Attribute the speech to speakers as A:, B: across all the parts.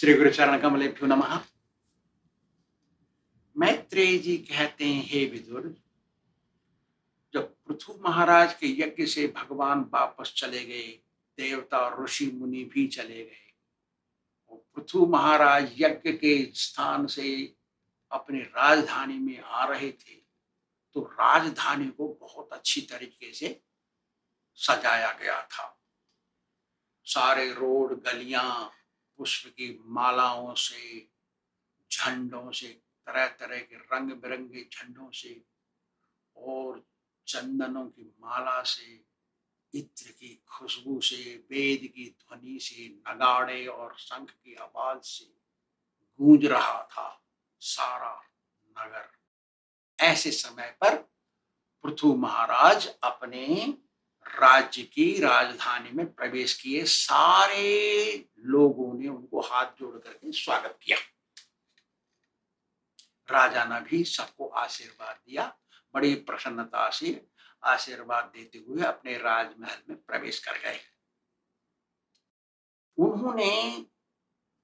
A: श्री गुरु चरण कमलेभ्यो नमः। मैत्रेय जी कहते हैं, हे विदुर, जब पृथु महाराज के यज्ञ से भगवान वापस चले गए, देवता और ऋषि मुनि भी चले गए और पृथु महाराज यज्ञ के स्थान से अपनी राजधानी में आ रहे थे, तो राजधानी को बहुत अच्छी तरीके से सजाया गया था। सारे रोड, गलियां पुष्प की मालाओं से, झंडों से, तरह तरह के रंग बिरंगे झंडों से और चंदनों की माला से, इत्र की खुशबू से, वेद की ध्वनि से, नगाड़े और शंख की आवाज से गूंज रहा था सारा नगर। ऐसे समय पर पृथु महाराज अपने राज्य की राजधानी में प्रवेश किए। सारे लोगों ने उनको हाथ जोड़ करके स्वागत किया। राजा ने भी सबको आशीर्वाद दिया। बड़ी प्रसन्नता से आशीर्वाद देते हुए अपने राजमहल में प्रवेश कर गए। उन्होंने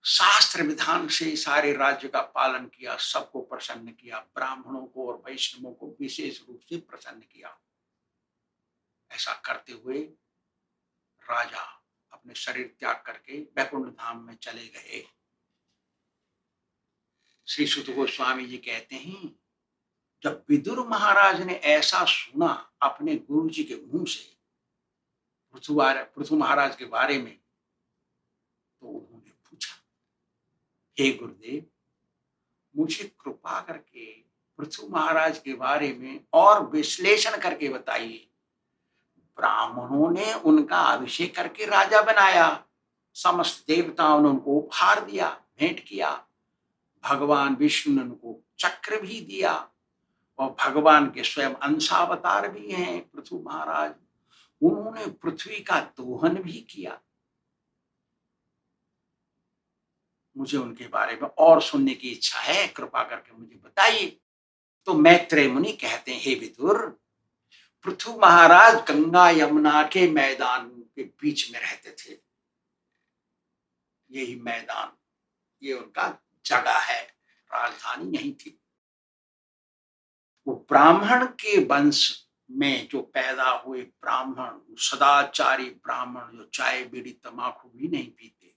A: शास्त्र विधान से सारे राज्य का पालन किया, सबको प्रसन्न किया, ब्राह्मणों को और वैष्णवों को विशेष रूप से प्रसन्न किया। ऐसा करते हुए राजा अपने शरीर त्याग करके वैकुंठ धाम में चले गए। श्री सुत गोस्वामी जी कहते हैं, जब विदुर महाराज ने ऐसा सुना अपने गुरु जी के मुंह से पृथु महाराज के बारे में, तो उन्होंने पूछा, हे गुरुदेव, मुझे कृपा करके पृथु महाराज के बारे में और विश्लेषण करके बताइए। ब्राह्मणों ने उनका अभिषेक करके राजा बनाया, समस्त देवताओं ने उनको उपहार दिया, भेंट किया, भगवान विष्णु ने उनको चक्र भी दिया और भगवान के स्वयं अंशावतार भी हैं पृथु महाराज। उन्होंने पृथ्वी का दोहन भी किया। मुझे उनके बारे में और सुनने की इच्छा है, कृपा करके मुझे बताइए। तो मैत्रेय मुनि कहते हैं, हे विदुर, पृथु महाराज गंगा यमुना के मैदान के बीच में रहते थे। यही मैदान, ये उनका जगह है, राजधानी यही थी। वो ब्राह्मण के वंश में जो पैदा हुए ब्राह्मण, सदाचारी ब्राह्मण, जो चाय बीड़ी तमाकू भी नहीं पीते,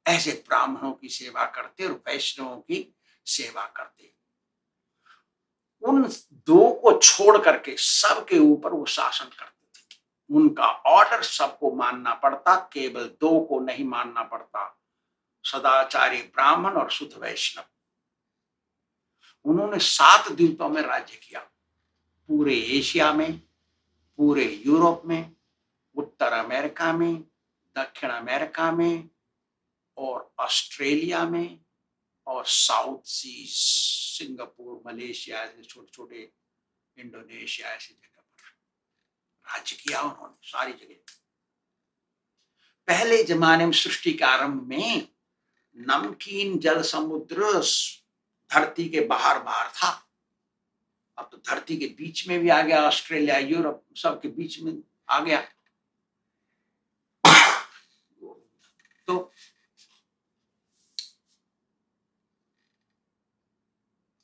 A: ऐसे ब्राह्मणों की सेवा करते और वैष्णवों की सेवा करते। उन दो को छोड़ करके सबके ऊपर वो शासन करते थे। उनका ऑर्डर सबको मानना पड़ता, केवल दो को नहीं मानना पड़ता, सदाचारी ब्राह्मण और शुद्ध वैष्णव। उन्होंने 7 द्वीपों में राज्य किया, पूरे एशिया में, पूरे यूरोप में, उत्तर अमेरिका में, दक्षिण अमेरिका में और ऑस्ट्रेलिया में और साउथ सीज, सिंगापुर, मलेशिया, ऐसे छोटे छोटे, इंडोनेशिया, ऐसी जगह पर राज्य किया उन्होंने, सारी जगह। पहले जमाने में सृष्टि के आरंभ में नमकीन जल समुद्र धरती के बाहर बाहर था। अब तो धरती के बीच में भी आ गया, ऑस्ट्रेलिया, यूरोप, सबके बीच में आ गया। तो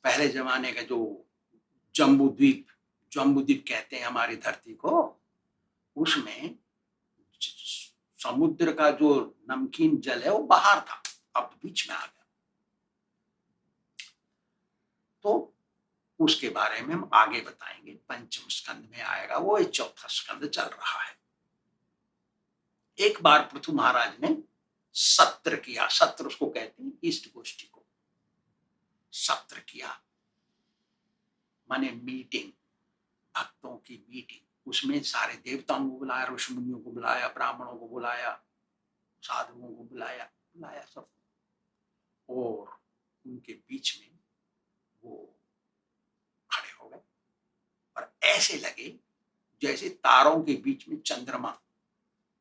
A: पहले जमाने का जो जम्बू द्वीप कहते हैं हमारी धरती को, उसमें समुद्र का जो नमकीन जल है वो बाहर था, अब बीच में आ गया। तो उसके बारे में हम आगे बताएंगे, पंचम स्कंद में आएगा वो, 4था स्कंद चल रहा है। एक बार पृथु महाराज ने सत्र किया, सत्र उसको कहते हैं, ईस्ट गोष्ठी को सत्र किया, माने मीटिंग, भक्तों की मीटिंग। उसमें सारे देवताओं को बुलाया, ऋषि मुनियों को बुलाया, ब्राह्मणों को बुलाया, साधुओं को बुलाया सब, और उनके बीच में वो खड़े हो गए और ऐसे लगे जैसे तारों के बीच में चंद्रमा,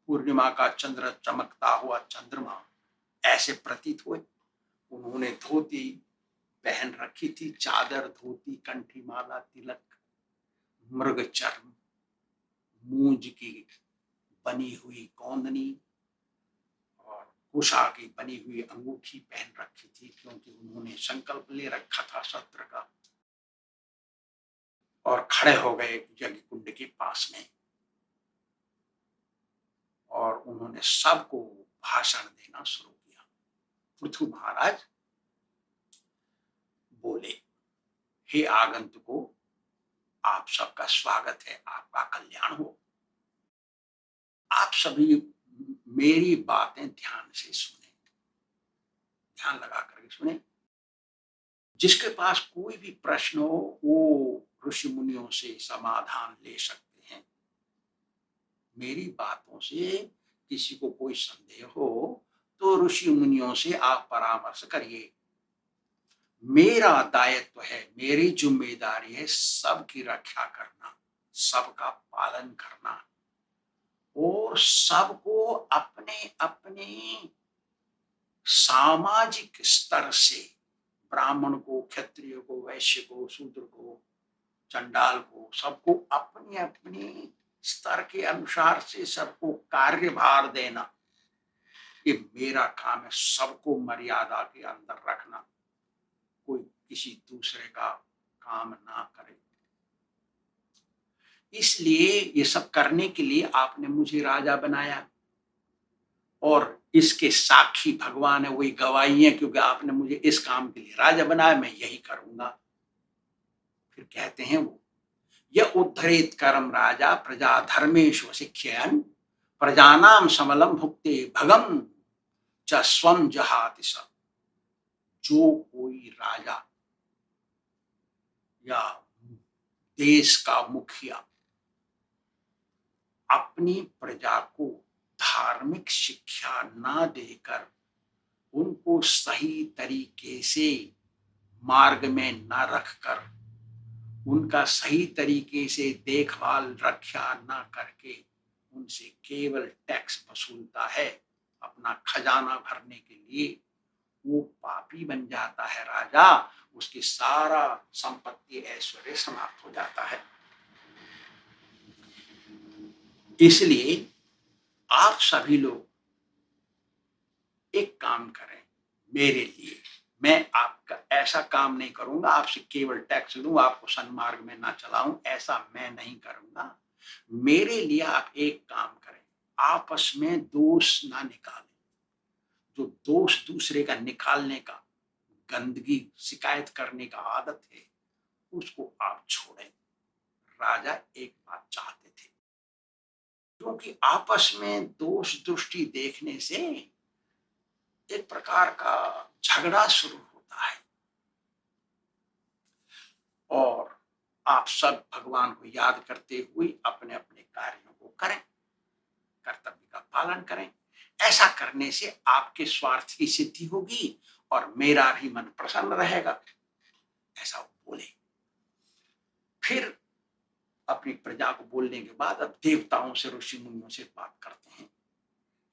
A: पूर्णिमा का चंद्र, चमकता हुआ चंद्रमा, ऐसे प्रतीत हुए। उन्होंने धोती पहन रखी थी, चादर, धोती, कंठी माला, तिलक, मृग चर्म, मूंज की बनी हुई कौंदनी और उषा की बनी हुई अंगूठी पहन रखी थी, क्योंकि उन्होंने संकल्प ले रखा था सत्र का। और खड़े हो गए यज्ञ कुंड के पास में, और उन्होंने सबको भाषण देना शुरू किया। पृथु महाराज बोले, हे आगंतुकों, आप सबका स्वागत है, आपका कल्याण हो। आप सभी मेरी बातें ध्यान से सुने, ध्यान लगा करके सुने। जिसके पास कोई भी प्रश्न हो वो ऋषि मुनियों से समाधान ले सकते हैं। मेरी बातों से किसी को कोई संदेह हो तो ऋषि मुनियों से आप परामर्श करिए। मेरा दायित्व है, मेरी जिम्मेदारी है सबकी रक्षा करना, सबका पालन करना, और सबको अपने अपने सामाजिक स्तर से, ब्राह्मण को, क्षत्रिय को, वैश्य को, शूद्र को, चंडाल को, सबको अपने अपने स्तर के अनुसार से सबको कार्यभार देना, ये मेरा काम है। सबको मर्यादा के अंदर रखना, कोई किसी दूसरे का काम ना करे। इसलिए ये सब करने के लिए आपने मुझे राजा बनाया, और इसके साक्षी भगवान है, वही गवाही है, क्योंकि आपने मुझे इस काम के लिए राजा बनाया, मैं यही करूंगा। फिर कहते हैं वो, यह उद्धरेत करम राजा प्रजा धर्मेश शिक्षयन प्रजानाम समलम भुक्ते भगम च स्वम जहाति स। जो कोई राजा या देश का मुखिया अपनी प्रजा को धार्मिक शिक्षा ना देकर उनको सही तरीके से मार्ग में न रखकर, उनका सही तरीके से देखभाल रक्षा न करके उनसे केवल टैक्स वसूलता है अपना खजाना भरने के लिए, वो पापी बन जाता है राजा। उसकी सारा संपत्ति ऐश्वर्य समाप्त हो जाता है। इसलिए आप सभी लोग एक काम करें मेरे लिए। मैं आपका ऐसा काम नहीं करूंगा, आपसे केवल टैक्स लूं, आपको सन्मार्ग में ना चलाऊं, ऐसा मैं नहीं करूंगा। मेरे लिए आप एक काम करें, आपस में दोष ना निकालें। जो दोष दूसरे का निकालने का, गंदगी शिकायत करने का आदत है, उसको आप छोड़ें। राजा एक बात चाहते थे, क्योंकि आपस में दोष दृष्टि देखने से एक प्रकार का झगड़ा शुरू होता है। और आप सब भगवान को याद करते हुए अपने अपने कार्यों को करें, कर्तव्य का पालन करें। ऐसा करने से आपके स्वार्थ की सिद्धि होगी और मेरा भी मन प्रसन्न रहेगा, ऐसा बोले। फिर अपनी प्रजा को बोलने के बाद अब देवताओं से, ऋषि मुनियों से बात करते हैं।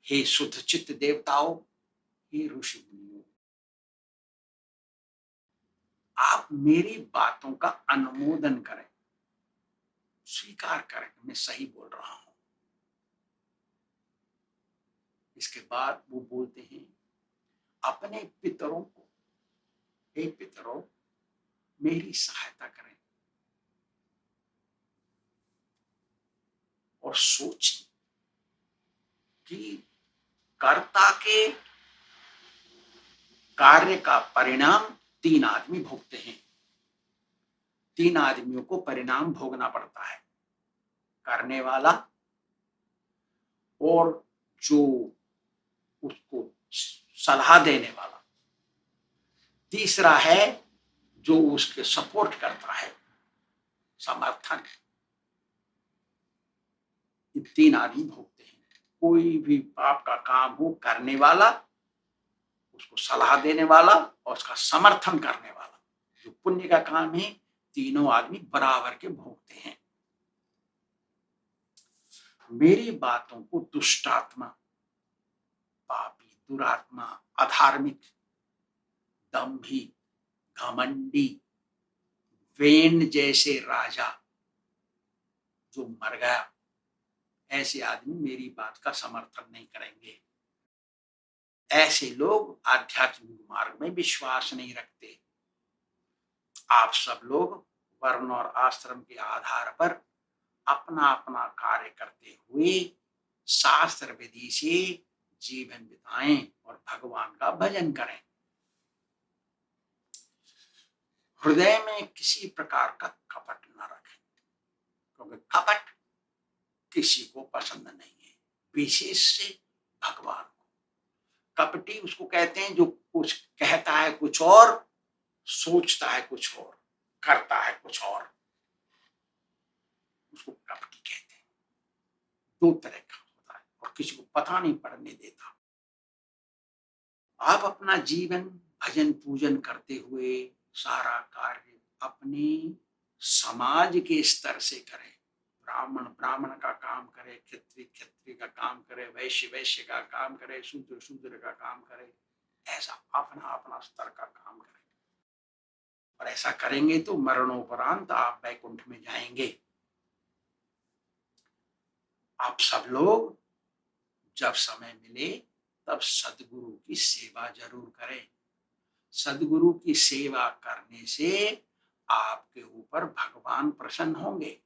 A: हे शुद्ध चित्त देवताओं, हे ऋषि मुनियों, आप मेरी बातों का अनुमोदन करें, स्वीकार करें कि मैं सही बोल रहा हूं। इसके बाद वो बोलते हैं, अपने पितरों को, हे पितरों, मेरी सहायता करें और सोचें कि कर्ता के कार्य का परिणाम तीन आदमी भोगते हैं। तीन आदमियों को परिणाम भोगना पड़ता है, करने वाला, और जो उसको सलाह देने वाला, तीसरा है जो उसके सपोर्ट करता है, समर्थन। ये तीन आदमी भोगते हैं। कोई भी पाप का काम हो, करने वाला, उसको सलाह देने वाला और उसका समर्थन करने वाला। जो पुण्य का काम है, तीनों आदमी बराबर के भोगते हैं। मेरी बातों को दुष्टात्मा, पापी, दुरात्मा, अधार्मिक, दंभी, घमंडी, वेन जैसे राजा जो मर गया, ऐसे आदमी मेरी बात का समर्थन नहीं करेंगे। ऐसे लोग आध्यात्मिक मार्ग में विश्वास नहीं रखते। आप सब लोग वर्ण और आश्रम के आधार पर अपना अपना कार्य करते हुए शास्त्र विधि से जीवन बिताएं और भगवान का भजन करें। हृदय में किसी प्रकार का कपट न रखें, क्योंकि कपट किसी को पसंद नहीं है, विशेष से भगवान को। कपटी उसको कहते हैं जो कुछ कहता है कुछ और, सोचता है कुछ और, करता है कुछ और, उसको कपटी कहते हैं। दो तरह का होता है और किसी को पता नहीं पड़ने देता। आप अपना जीवन भजन पूजन करते हुए सारा कार्य अपने समाज के स्तर से करें। ब्राह्मण ब्राह्मण का काम करे, क्षत्रिय क्षत्रिय का काम करे, वैश्य वैश्य का काम करे, शूद्र शूद्र का काम करे, ऐसा अपना अपना स्तर का काम करें। और ऐसा करेंगे तो मरणोपरांत आप वैकुंठ में जाएंगे। आप सब लोग जब समय मिले तब सदगुरु की सेवा जरूर करें। सदगुरु की सेवा करने से आपके ऊपर भगवान प्रसन्न होंगे।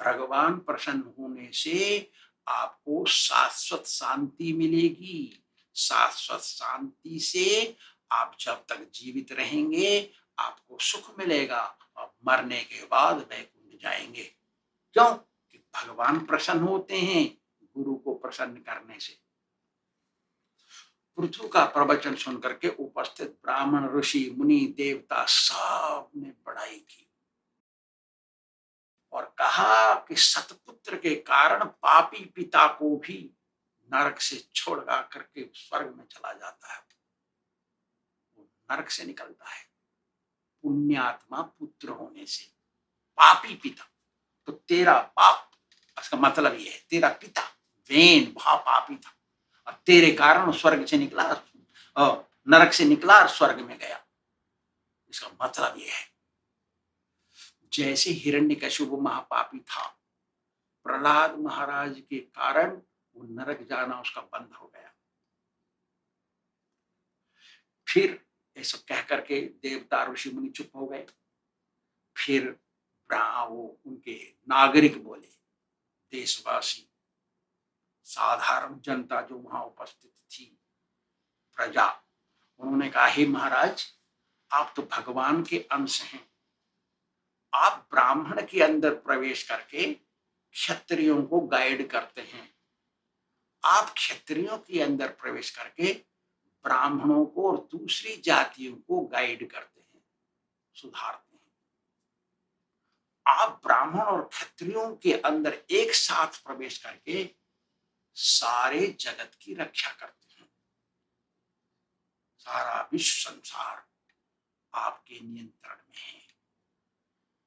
A: भगवान प्रसन्न होने से आपको शाश्वत शांति मिलेगी। शाश्वत शांति से आप जब तक जीवित रहेंगे आपको सुख मिलेगा और मरने के बाद वैकुंठ जाएंगे। क्यों? कि भगवान प्रसन्न होते हैं गुरु को प्रसन्न करने से। पृथु का प्रवचन सुनकर के उपस्थित ब्राह्मण ऋषि मुनि देवता सब ने बड़ाई की और कहा कि सतपुत्र के कारण पापी पिता को भी नरक से छोड़गा करके स्वर्ग में चला जाता है, वो नरक से निकलता है पुण्यात्मा पुत्र होने से। पापी पिता, तो तेरा पाप, इसका मतलब ये है तेरा पिता वेन भा पापी था और तेरे कारण स्वर्ग से निकला और नरक से निकला और स्वर्ग में गया। इसका मतलब ये है जैसे हिरण्यकशिपु महापापी था, प्रहलाद महाराज के कारण वो नरक जाना उसका बंद हो गया। फिर ऐसा कह करके देवता ऋषि मुनि चुप हो गए। फिर वो उनके नागरिक बोले, देशवासी साधारण जनता जो वहां उपस्थित थी, प्रजा, उन्होंने कहा हे महाराज आप तो भगवान के अंश हैं, आप ब्राह्मण के अंदर प्रवेश करके क्षत्रियों को गाइड करते हैं, आप क्षत्रियों के अंदर प्रवेश करके ब्राह्मणों को और दूसरी जातियों को गाइड करते हैं, सुधारते हैं। आप ब्राह्मण और क्षत्रियों के अंदर एक साथ प्रवेश करके सारे जगत की रक्षा करते हैं। सारा विश्व संसार आपके नियंत्रण में है।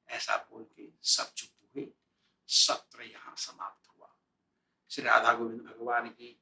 A: ऐसा बोल के सब चुप हुए। सत्र यहाँ समाप्त हुआ। श्री राधा गोविंद भगवान की